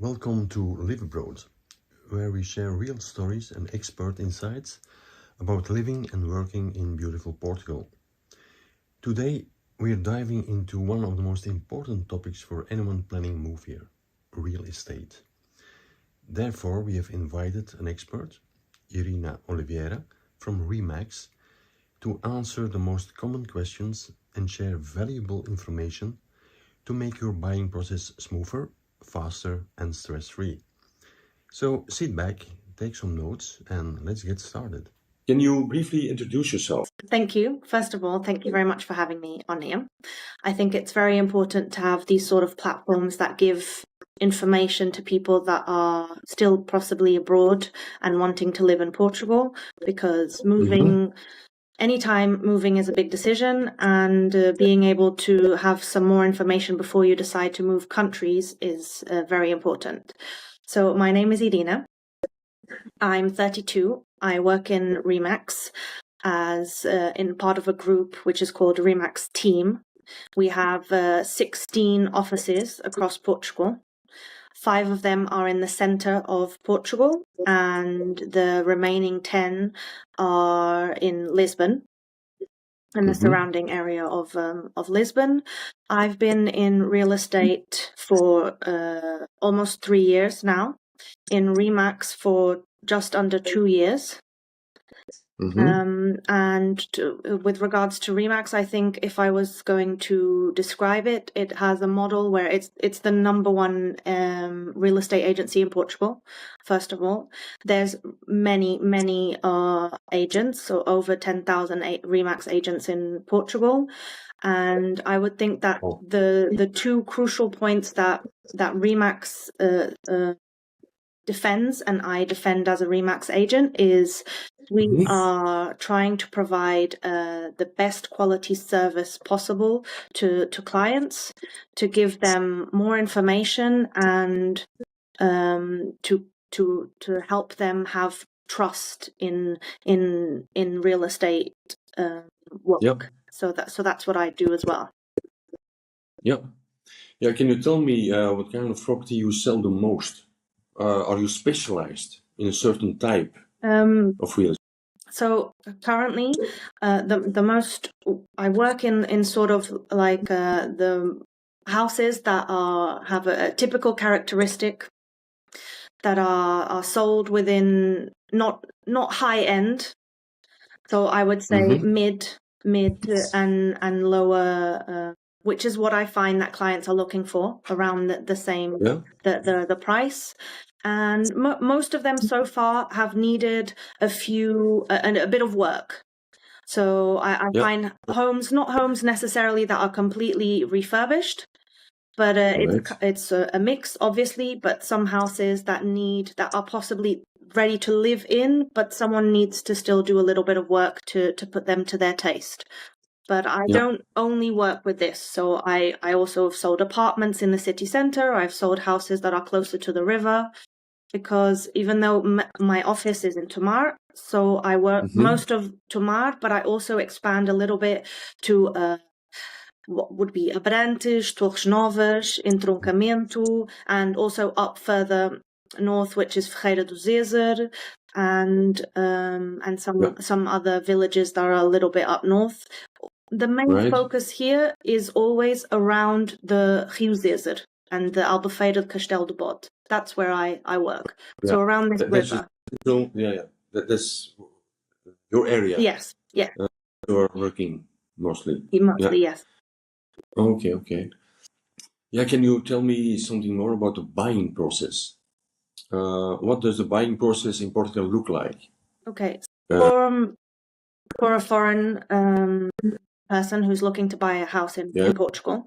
Welcome to Liveabroad, where we share real stories and expert insights about living and working in beautiful Portugal. Today, we're diving into one of the most important topics for anyone planning a move here, real estate. Therefore, we have invited an expert, Irina Oliviera from Remax, to answer the most common questions and share valuable information to make your buying process smoother, faster and stress-free. So sit back, take some notes and let's get started. Can you briefly introduce yourself? Thank you. First of all, thank you very much for having me on here. I think it's very important to have these sort of platforms that give information to people that are still possibly abroad and wanting to live in Portugal, because anytime moving is a big decision, and being able to have some more information before you decide to move countries is very important. So my name is Irina. I'm 32. I work in Remax as in part of a group which is called Remax Team. We have 16 offices across Portugal. 5 of them are in the center of Portugal, and the remaining 10 are in Lisbon and the surrounding area of Lisbon. I've been in real estate for almost 3 years now, in Remax for just under 2 years. With regards to Remax, I think if I was going to describe it, it has a model where it's the number one real estate agency in Portugal. First of all, there's many agents, so over 10,000 Remax agents in Portugal, and I would think that the two crucial points that Remax defends, and I defend as a Remax agent, is we are trying to provide the best quality service possible to clients, to give them more information, and to help them have trust in real estate work. Yep. So that's what I do as well. Yeah. Can you tell me what kind of property you sell the most? Are you specialized in a certain type of real estate? So currently, the most I work in sort of like the houses that have a typical characteristic, that are sold within not high end. So I would say mid and lower, which is what I find that clients are looking for, around the same the price. And most of them so far have needed a bit of work. So I find not homes necessarily that are completely refurbished, but it's a mix, obviously. But some houses that are possibly ready to live in, but someone needs to still do a little bit of work to put them to their taste. But I don't only work with this. So I also have sold apartments in the city center. I've sold houses that are closer to the river, because even though my office is in Tomar, so I work most of Tomar, but I also expand a little bit to what would be Abrantes, Torres Novas, Entroncamento, and also up further north, which is Ferreira do Zezer, and some other villages that are a little bit up north. The main focus here is always around the Rio Zezer and the Albufeira de Castelo de Bode. That's where I work. So around this river. That's your area. Yes. Yeah. You're working mostly. Mostly, yes. Okay. Yeah, can you tell me something more about the buying process? What does the buying process in Portugal look like? Okay. For a foreign person who's looking to buy a house in Portugal,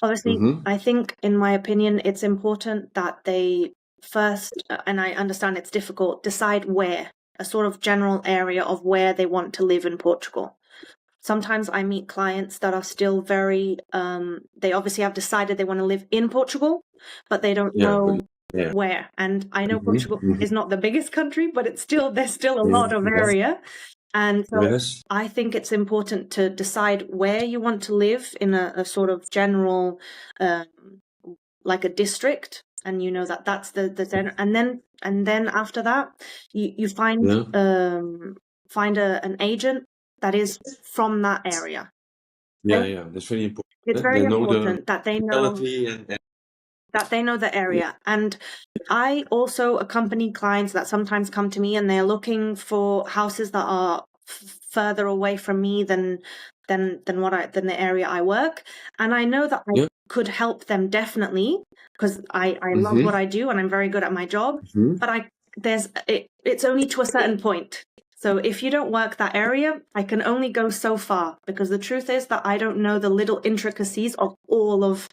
obviously, I think, in my opinion, it's important that they first, and I understand it's difficult, decide where, a sort of general area of where they want to live in Portugal. Sometimes I meet clients that are still very, they obviously have decided they want to live in Portugal, but they don't know where. And I know Portugal is not the biggest country, but there's still a lot of area. And so I think it's important to decide where you want to live in a sort of general, like a district, and you know that that's the and then after that you find an agent that is from that area. Yeah, that's very important. It's very They know important that they know and that they know the area. And I also accompany clients that sometimes come to me and they're looking for houses that are further away from me than the area I work. And I know that I could help them definitely, because I love what I do and I'm very good at my job. But it's only to a certain point. So if you don't work that area, I can only go so far, because the truth is that I don't know the little intricacies of all of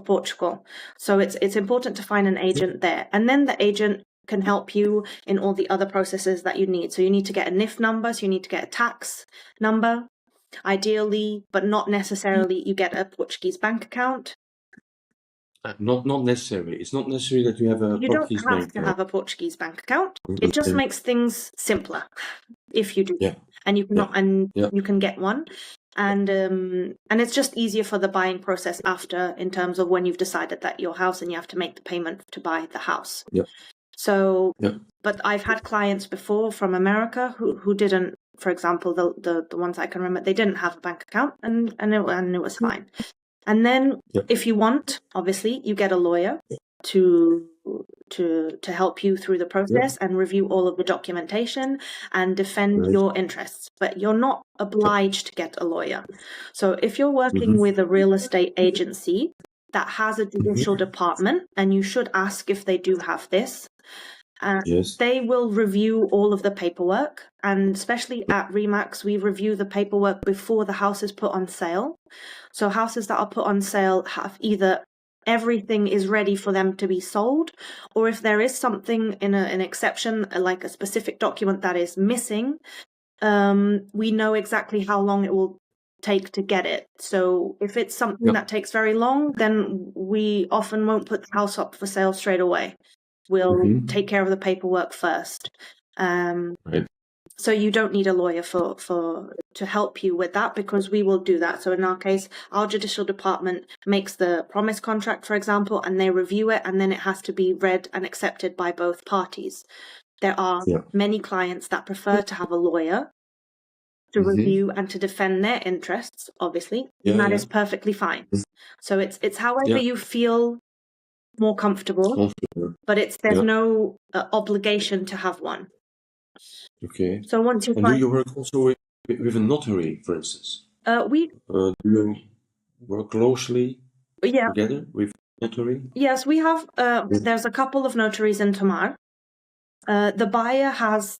Portugal. So it's important to find an agent there. And then the agent can help you in all the other processes that you need. So you need to get a NIF number, so you need to get a tax number, ideally, but not necessarily you get a Portuguese bank account. Not necessarily. It's not necessary that you have a Portuguese bank account. You don't have to have a Portuguese bank account. It just makes things simpler if you do. Yeah. And you can you can get one. And it's just easier for the buying process after, in terms of when you've decided that your house and you have to make the payment to buy the house. Yeah. So, but I've had clients before from America who didn't, for example, the ones I can remember, they didn't have a bank account and it was fine. And then if you want, obviously, you get a lawyer to help you through the process and review all of the documentation and defend your interests. But you're not obliged to get a lawyer. So if you're working with a real estate agency that has a judicial department, and you should ask if they do have this, they will review all of the paperwork. And especially at Remax, we review the paperwork before the house is put on sale. So houses that are put on sale have either everything is ready for them to be sold, or if there is something in an exception, like a specific document that is missing, we know exactly how long it will take to get it. So if it's something that takes very long, then we often won't put the house up for sale straight away. We'll take care of the paperwork first. So you don't need a lawyer to help you with that, because we will do that. So in our case, our judicial department makes the promise contract, for example, and they review it, and then it has to be read and accepted by both parties. There are many clients that prefer to have a lawyer to review and to defend their interests, obviously, and that is perfectly fine. So it's however you feel more comfortable, but there's no obligation to have one. Okay. So once you do you work also with a notary, for instance? Do you work closely together with a notary? Yes, we have. There's a couple of notaries in Tomar. The buyer has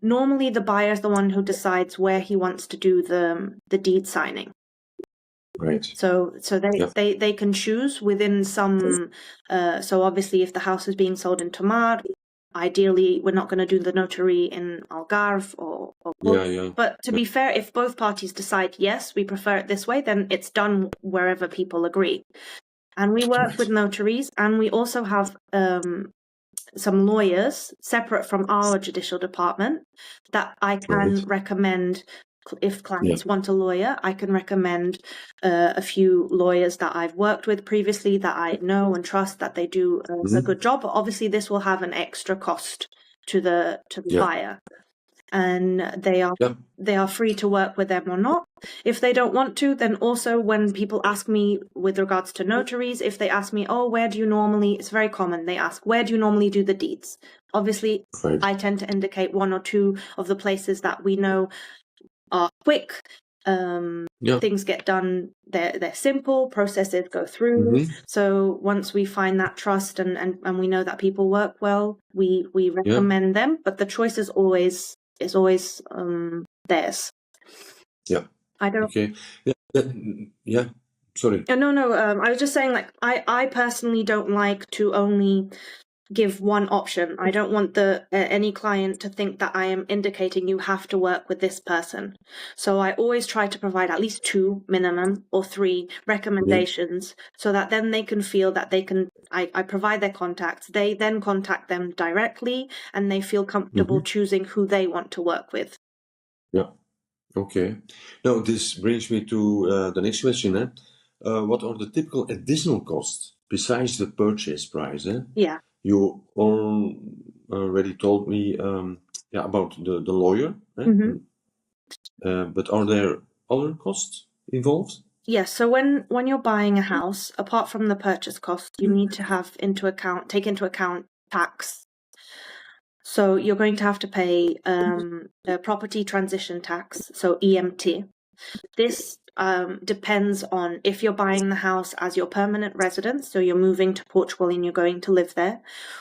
normally the buyer is the one who decides where he wants to do the deed signing. Right. So they can choose within some. So obviously, if the house is being sold in Tomar, ideally we're not going to do the notary in Algarve or Porto. But to be fair, if both parties decide yes, we prefer it this way, then it's done wherever people agree. And we work with notaries, and we also have some lawyers separate from our judicial department that I can recommend. If clients want a lawyer, I can recommend a few lawyers that I've worked with previously that I know and trust that they do a good job. But obviously, this will have an extra cost to the buyer, and they are free to work with them or not. If they don't want to, then also when people ask me with regards to notaries, if they ask me, where do you normally? It's very common. They ask, where do you normally do the deeds? Obviously, I tend to indicate one or two of the places that we know are quick, things get done, they're simple, processes go through. So once we find that trust and we know that people work well, we recommend them, but the choice is always theirs. I don't sorry. No, I was just saying, like, I personally don't like to only give one option. I don't want any client to think that I am indicating you have to work with this person. So I always try to provide at least 2 minimum or 3 recommendations, so that then they can feel that I provide their contacts. They then contact them directly, and they feel comfortable choosing who they want to work with. Yeah. Okay. Now this brings me to the next question. What are the typical additional costs besides the purchase price, Yeah. you already told me about the lawyer. But are there other costs involved? Yes. So when you're buying a house, apart from the purchase cost, you need to take into account tax. So you're going to have to pay a property transition tax, so EMT. This depends on if you're buying the house as your permanent residence, so you're moving to Portugal and you're going to live there,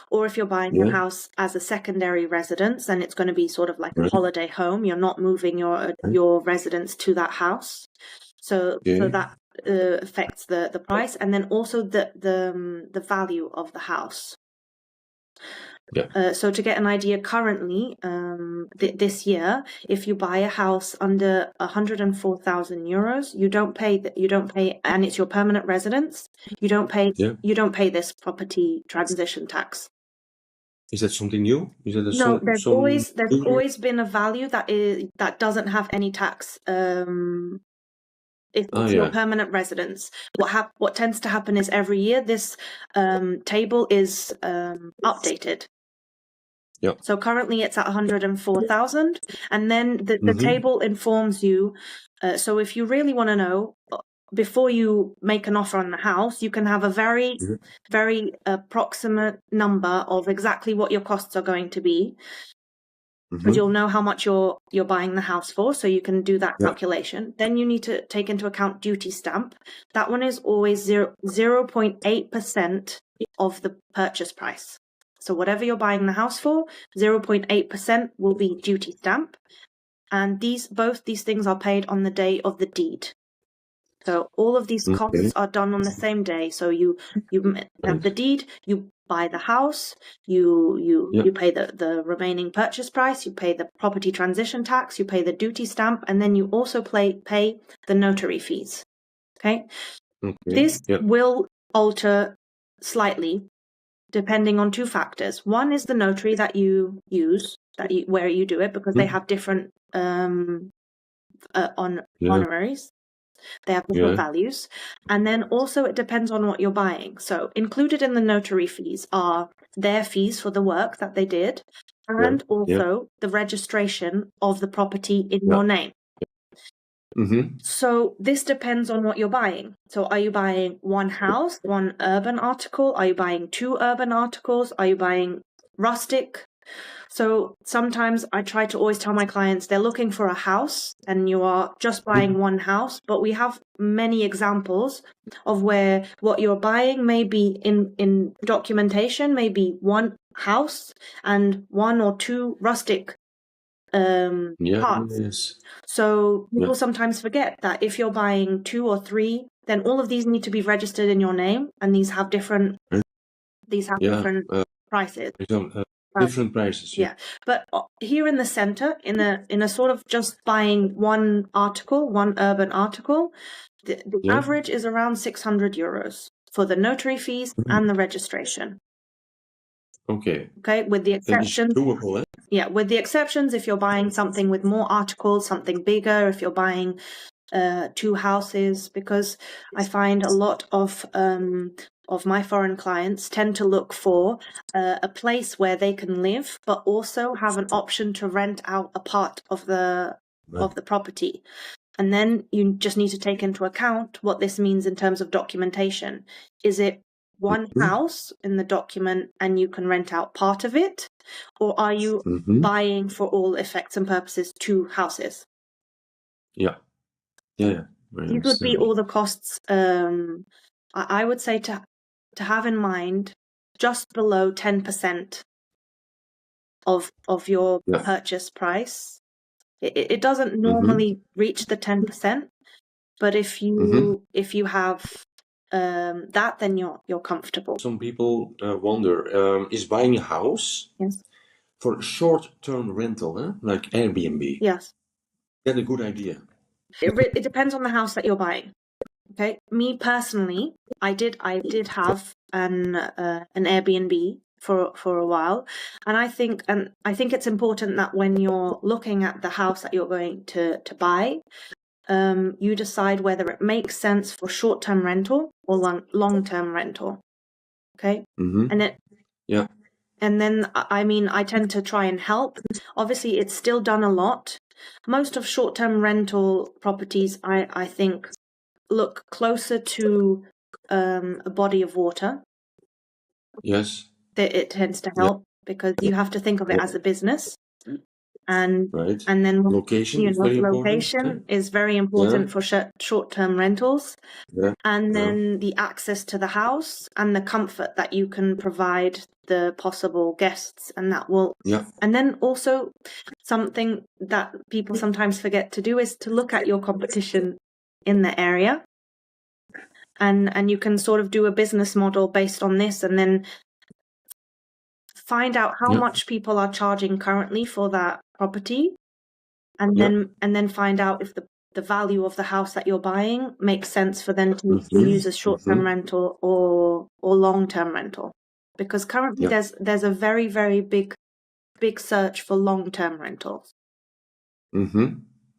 or if you're buying your house as a secondary residence and it's going to be sort of like a holiday home, you're not moving your residence to that house. So that affects the price, and then also the value of the house. So to get an idea, currently, this year, if you buy a house under 104,000 euros, you don't pay, and it's your permanent residence, you don't pay this property transition tax. Is that something new? Is that No, there's always been a value that doesn't have any tax. If it's your permanent residence, what tends to happen is every year this table is updated. Yep. So currently it's at 104,000, and then the table informs you. So if you really want to know, before you make an offer on the house, you can have a very, very approximate number of exactly what your costs are going to be. Because you'll know how much you're buying the house for, so you can do that calculation. Then you need to take into account duty stamp. That one is always 0.8% of the purchase price. So whatever you're buying the house for, 0.8% will be duty stamp. And both these things are paid on the day of the deed. So all of these costs are done on the same day. So you have the deed, you buy the house, you pay the remaining purchase price, you pay the property transition tax, you pay the duty stamp, and then you also pay the notary fees. Okay? This will alter slightly depending on two factors. One is the notary that you use, where you do it, because they have different honoraries. They have different values. And then also it depends on what you're buying. So included in the notary fees are their fees for the work that they did, and also the registration of the property in your name. So this depends on what you're buying. So are you buying one house, one urban article? Are you buying two urban articles? Are you buying rustic? So sometimes I try to always tell my clients they're looking for a house and you are just buying one house, but we have many examples of where what you're buying may be in documentation, maybe one house and one or two rustic parts. So people sometimes forget that if you're buying two or three, then all of these need to be registered in your name, and these have different prices. Different prices. Yeah, but here in the center, in a sort of just buying one article, one urban article, the average is around 600 euros for the notary fees and the registration. Okay, with the exceptions. Doable, Yeah, with the exceptions, if you're buying something with more articles, something bigger, if you're buying two houses, because I find a lot of my foreign clients tend to look for a place where they can live, but also have an option to rent out a part of the property. And then you just need to take into account what this means in terms of documentation. Is it one house in the document and you can rent out part of it? Or are you buying, for all effects and purposes, two houses? Yeah. These would be all the costs. I would say to have in mind just below 10% of your purchase price. It doesn't normally reach the 10%, but if you have that, then you're comfortable. Some people wonder, is buying a house for short-term rental, like Airbnb? Yes. Is that a good idea? It depends on the house that you're buying. Okay, me personally, I did have an Airbnb for a while, and I think it's important that when you're looking at the house that you're going to buy, you decide whether it makes sense for short-term rental or long-term rental. Okay. Mm-hmm. And it, Yeah. and then, I mean, I tend to try and help. Obviously, it's still done a lot. Most of short-term rental properties, I think, look closer to a body of water. Yes. It tends to help because you have to think of it as a business. And Right. and then, Location you is know, very important. location is very important for short-term rentals. Yeah. And then the access to the house and the comfort that you can provide the possible guests, and that will. Yeah. And then also something that people sometimes forget to do is to look at your competition in the area. And you can sort of do a business model based on this, and then find out how much people are charging currently for that property, and then find out if the value of the house that you're buying makes sense for them to use as short-term rental or long-term rental. Because currently there's a very, very big search for long-term rentals.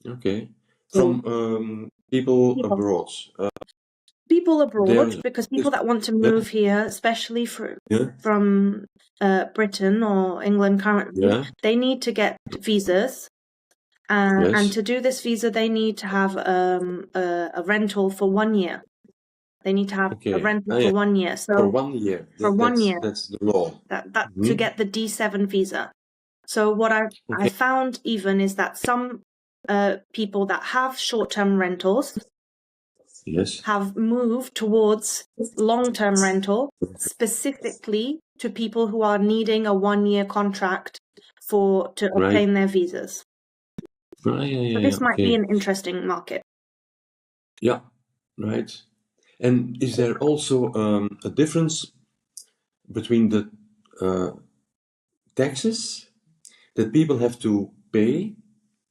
Okay. From people abroad. People abroad, because people that want to move here, especially from Britain or England currently, they need to get visas. And to do this visa, they need to have a rental for 1 year. They need to have a rental for 1 year. So for 1 year. For 1 year. That's the law. That to get the D7 visa. So what I found even is that some people that have short-term rentals have moved towards long-term rental, specifically to people who are needing a 1-year contract to obtain their visas. So this might be an interesting market. Yeah, right. And is there also a difference between the taxes that people have to pay,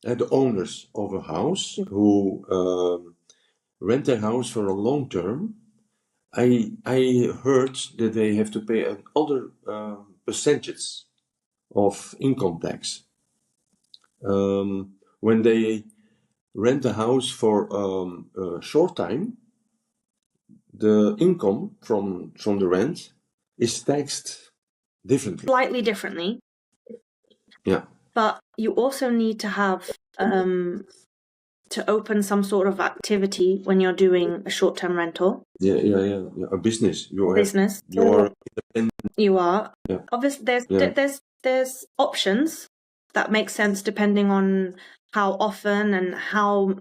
the owners of a house who rent their house for a long term? I heard that they have to pay another percentage of income tax when they rent a house for a short time. The income from the rent is taxed differently. Slightly differently. Yeah. But you also need to have to open some sort of activity when you're doing a short-term rental. Yeah. A business. You are. Yeah. Obviously, there's options that make sense depending on how often and how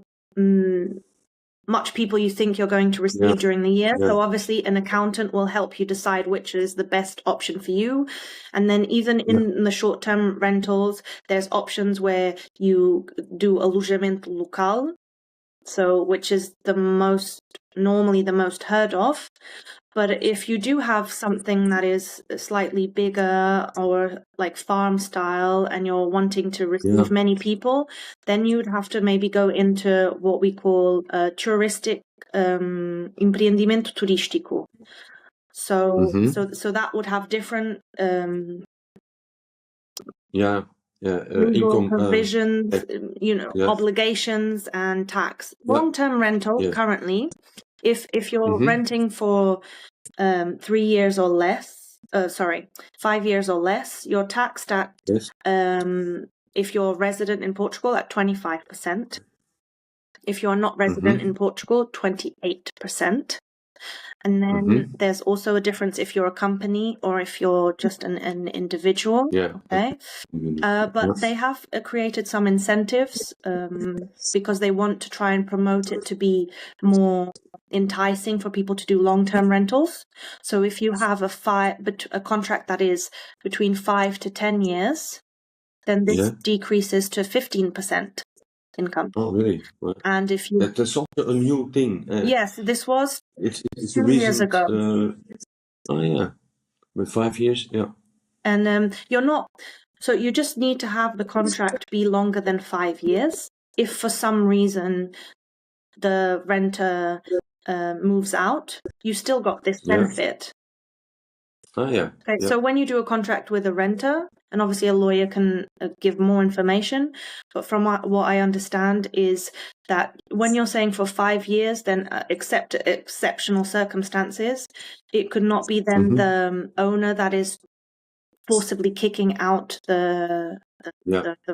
much people you think you're going to receive during the year. So obviously an accountant will help you decide which is the best option for you. And then even in the short-term rentals, there's options where you do alojamento local, so which is normally the most heard of. But if you do have something that is slightly bigger or like farm style and you're wanting to receive many people, then you'd have to maybe go into what we call touristic empreendimento turístico. So that would have different legal income provisions, obligations and tax. Long-term rental currently, if you're renting for 3 years or less, 5 years or less, you're taxed at, if you're resident in Portugal, at 25%. If you're not resident in Portugal, 28%. And then there's also a difference if you're a company or if you're just an individual. Okay. But they have created some incentives because they want to try and promote it to be more enticing for people to do long-term rentals. So if you have a contract that is between 5 to 10 years, then this decreases to 15% income. Oh, really? Well, and if you that's also a new thing. Yes, this was it's 2 years ago. With 5 years, And you're not. So you just need to have the contract be longer than 5 years. If for some reason the renter moves out, you still got this benefit. Okay, so when you do a contract with a renter, and obviously a lawyer can give more information, but from what I understand is that when you're saying for 5 years, then except exceptional circumstances, it could not be then the owner that is forcibly kicking out the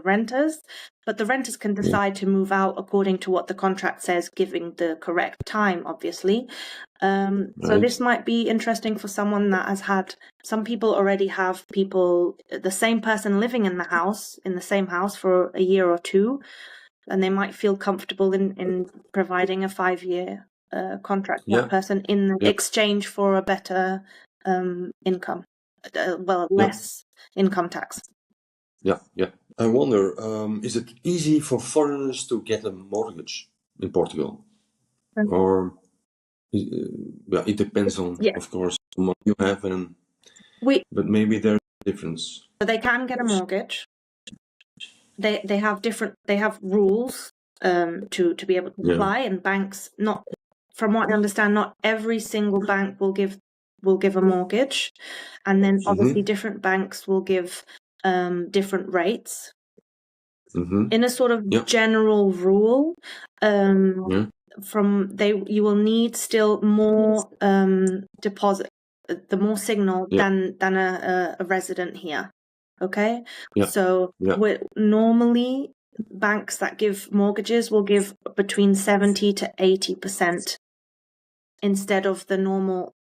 renters, but the renters can decide to move out according to what the contract says, giving the correct time, obviously. So this might be interesting for someone that has had, some people already have people, the same person living in the same house for a year or two, and they might feel comfortable in providing a 5-year contract to that person in exchange for a better income. Less income tax. Yeah. I wonder, is it easy for foreigners to get a mortgage in Portugal? Or, it depends on, of course, what you have, but maybe there's a difference. So they can get a mortgage. They have rules to be able to apply, and banks, not, from what I understand, not every single bank will give a mortgage, and then obviously different banks will give different rates. In a sort of general rule, you will need still more deposit, the more signal than a resident here. Okay, so normally banks that give mortgages will give between 70 to 80% instead of the normal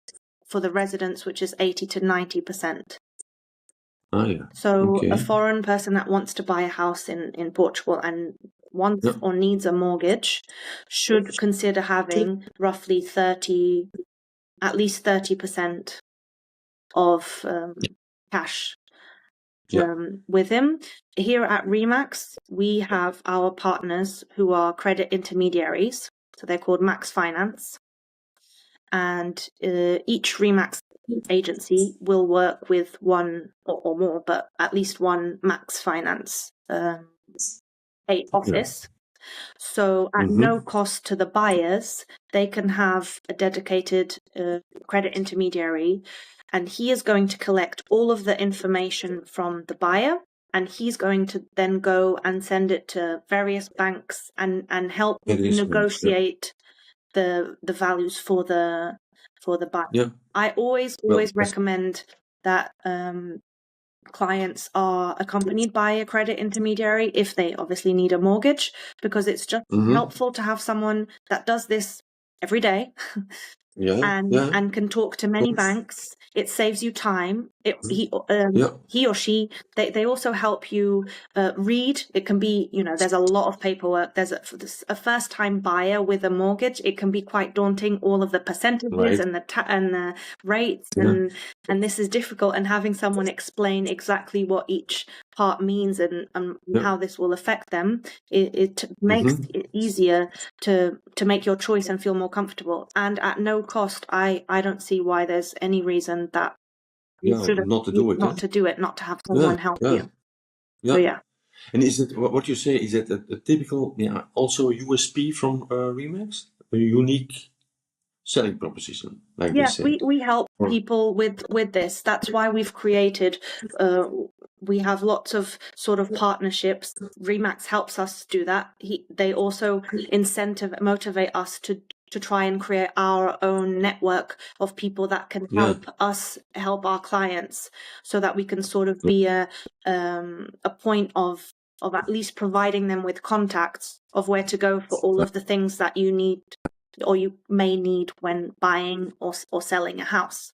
for the residents, which is 80 to 90%. So a foreign person that wants to buy a house in Portugal and wants or needs a mortgage should consider having roughly at least 30% of cash with him. Here at Remax, we have our partners who are credit intermediaries. So they're called Max Finance. And each Remax agency will work with one or more, but at least one Max Finance office. So at no cost to the buyers, they can have a dedicated credit intermediary, and he is going to collect all of the information from the buyer, and he's going to then go and send it to various banks and help negotiate the values for the buyer. I always recommend that clients are accompanied by a credit intermediary if they obviously need a mortgage, because it's just helpful to have someone that does this every day and can talk to many banks. It saves you time. He or she, they also help you read. It can be, there's a lot of paperwork. There's a first-time buyer with a mortgage. It can be quite daunting, all of the percentages and the rates, and this is difficult. And having someone explain exactly what each part means and how this will affect them, it makes it easier to make your choice and feel more comfortable. And at no cost, I don't see why there's any reason that you should not to do it, not to have someone help you. So, and is it what you say? Is it a typical, also a USP from Remax, a unique selling proposition, like they say? We help people with this. That's why we've created. We have lots of sort of partnerships. Remax helps us do that. They also motivate us to try and create our own network of people that can help us help our clients, so that we can sort of be a point of at least providing them with contacts of where to go for all of the things that you need or you may need when buying or selling a house.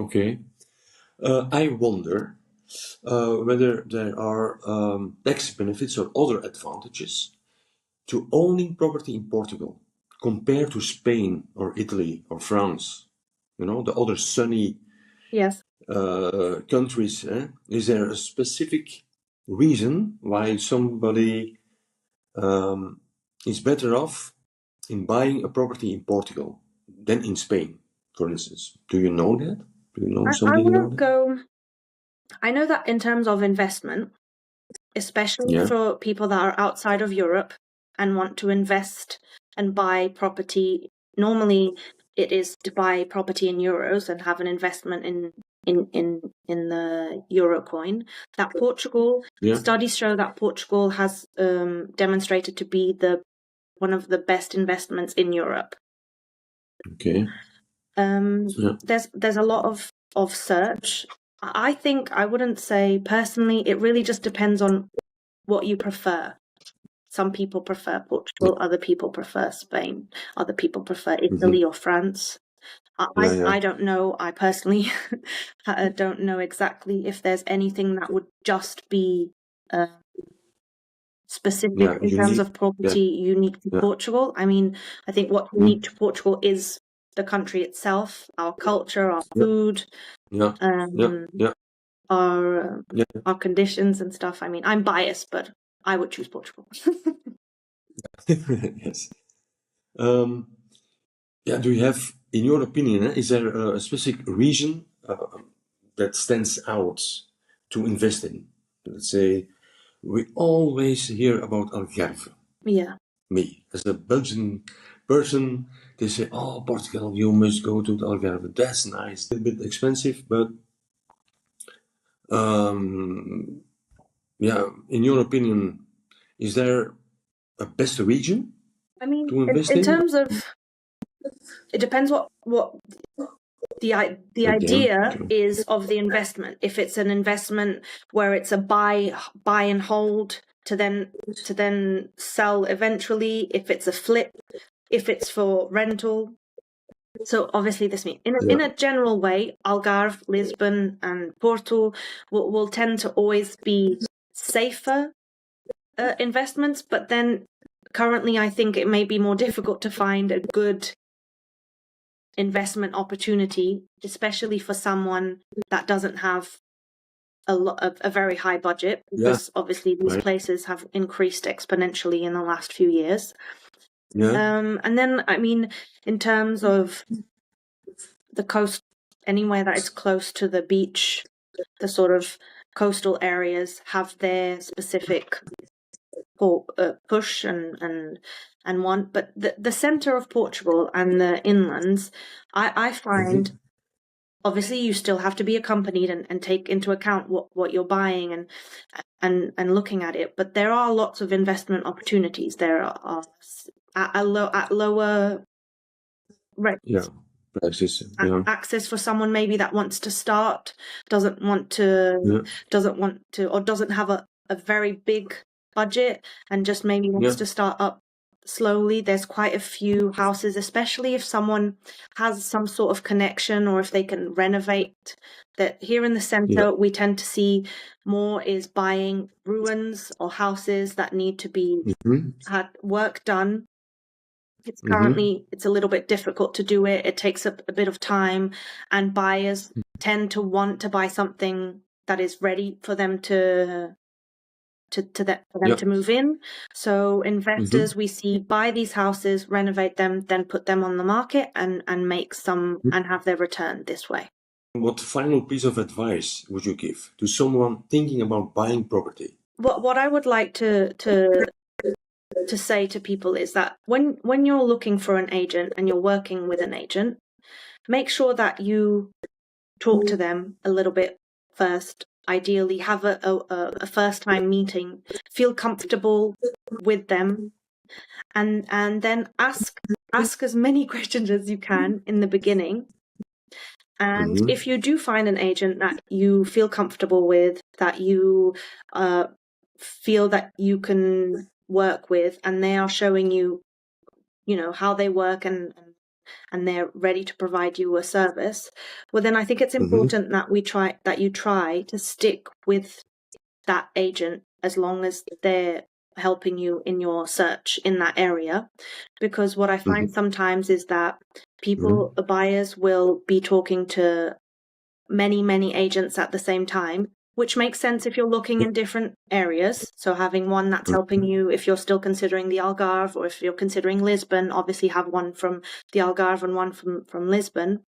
Okay. I wonder whether there are tax benefits or other advantages to owning property in Portugal compared to Spain or Italy or France, the other sunny countries. Is there a specific reason why somebody is better off in buying a property in Portugal than in Spain, for instance? Do you know that? Do you know somebody who knows that? I know that in terms of investment, especially for people that are outside of Europe and want to invest and buy property, normally it is to buy property in euros and have an investment in in the euro coin. That Portugal studies show that Portugal has demonstrated to be one of the best investments in Europe. Okay. There's a lot of search. I think I wouldn't say personally. It really just depends on what you prefer. Some people prefer Portugal, other people prefer Spain, other people prefer Italy or France. I don't know. I personally don't know exactly if there's anything that would just be specific in terms of property unique to Portugal. I mean, I think what's unique to Portugal is the country itself, our culture, our food, our conditions and stuff. I mean, I'm biased, but I would choose Portugal. Yes. Do you have, in your opinion, is there a specific region that stands out to invest in? Let's say, we always hear about Algarve. Yeah. Me, as a Belgian person, they say, oh, Portugal, you must go to the Algarve. That's nice. A bit expensive, but in your opinion, is there a best region to invest in terms of, it depends what the idea is of the investment. If it's an investment where it's a buy and hold to then sell eventually, if it's a flip, if it's for rental. So obviously this means in a general way, Algarve, Lisbon and Porto will tend to always be safer investments, but then currently I think it may be more difficult to find a good investment opportunity, especially for someone that doesn't have a very high budget, because obviously these places have increased exponentially in the last few years. And then, I mean, in terms of the coast, anywhere that is close to the beach, the sort of coastal areas have their specific push and want. But the center of Portugal and the inlands, I find, obviously you still have to be accompanied and take into account what you're buying and looking at it. But there are lots of investment opportunities. There are at lower rates. Access for someone maybe that wants to start, doesn't want to, or doesn't have a very big budget and just maybe wants to start up slowly. There's quite a few houses, especially if someone has some sort of connection or if they can renovate. That here in the center we tend to see more is buying ruins or houses that need to be had work done. It's currently it's a little bit difficult to do it. It takes a bit of time, and buyers tend to want to buy something that is ready for them to move in. So investors we see buy these houses, renovate them, then put them on the market and make some and have their return this way. What final piece of advice would you give to someone thinking about buying property? What I would like to say to people is that when you're looking for an agent and you're working with an agent, make sure that you talk to them a little bit first. Ideally, have a first-time meeting, feel comfortable with them, and then ask as many questions as you can in the beginning. And if you do find an agent that you feel comfortable with, that you feel that you can work with, and they are showing you, how they work and they're ready to provide you a service, well, then I think it's important that you try to stick with that agent as long as they're helping you in your search in that area. Because what I find sometimes is that buyers will be talking to many agents at the same time, which makes sense if you're looking in different areas. So having one that's helping you, if you're still considering the Algarve, or if you're considering Lisbon, obviously have one from the Algarve and one from Lisbon.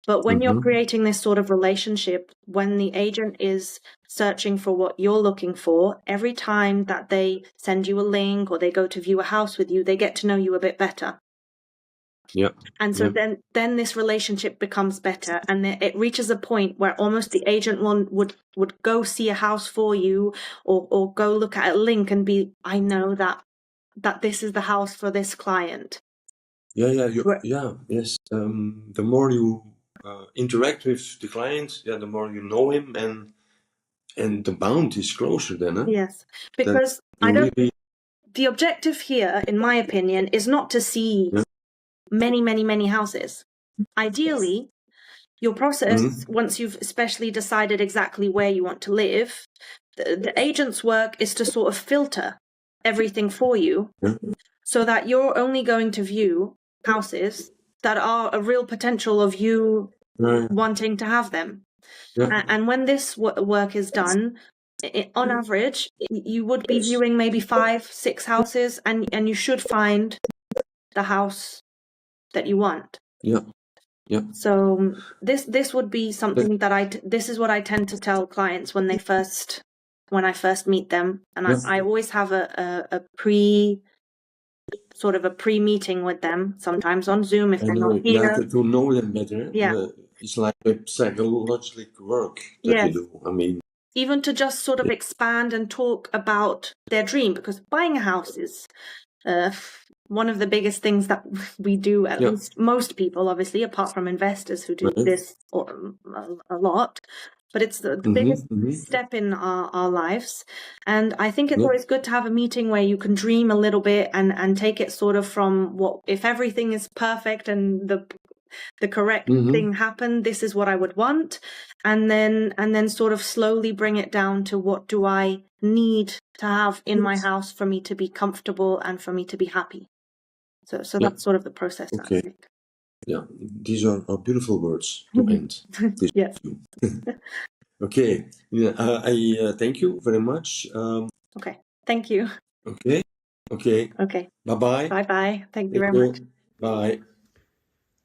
But when you're creating this sort of relationship, when the agent is searching for what you're looking for, every time that they send you a link or they go to view a house with you, they get to know you a bit better. Yeah. And so then this relationship becomes better, and it reaches a point where almost the agent would go see a house for you, or go look at a link and be, I know that this is the house for this client. Yes. The more you interact with the client, the more you know him, and the bond is closer then. Huh? Yes, because the objective here, in my opinion, is not to see many houses. Ideally, your process, once you've especially decided exactly where you want to live, the agent's work is to sort of filter everything for you, so that you're only going to view houses that are a real potential of you wanting to have them. And when this work is done, on average, you would be viewing maybe 5-6 houses, and you should find the house that you want. So this would be something that this is what I tend to tell clients when I first meet them, and I always have a pre-meeting with them, sometimes on Zoom if they're not here. To know them better. It's like a psychological work that you do. I mean, even to just sort of expand and talk about their dream, because buying a house is one of the biggest things that we do, at least most people, obviously, apart from investors who do this a lot. But it's the biggest step in our lives. And I think it's always good to have a meeting where you can dream a little bit and take it sort of from if everything is perfect and the correct thing happened, this is what I would want. And then sort of slowly bring it down to, what do I need to have in my house for me to be comfortable and for me to be happy. So that's sort of the process that I think. Yeah, these are beautiful words to end. Yes. Okay. I thank you very much. Okay. Thank you. Okay. Bye-bye. Bye-bye. Thank you very much. Bye.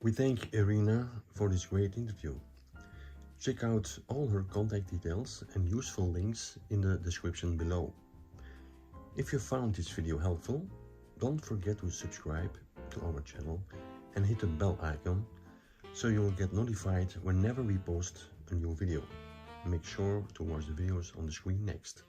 We thank Irina for this great interview. Check out all her contact details and useful links in the description below. If you found this video helpful, don't forget to subscribe to our channel and hit the bell icon so you will get notified whenever we post a new video. Make sure to watch the videos on the screen next.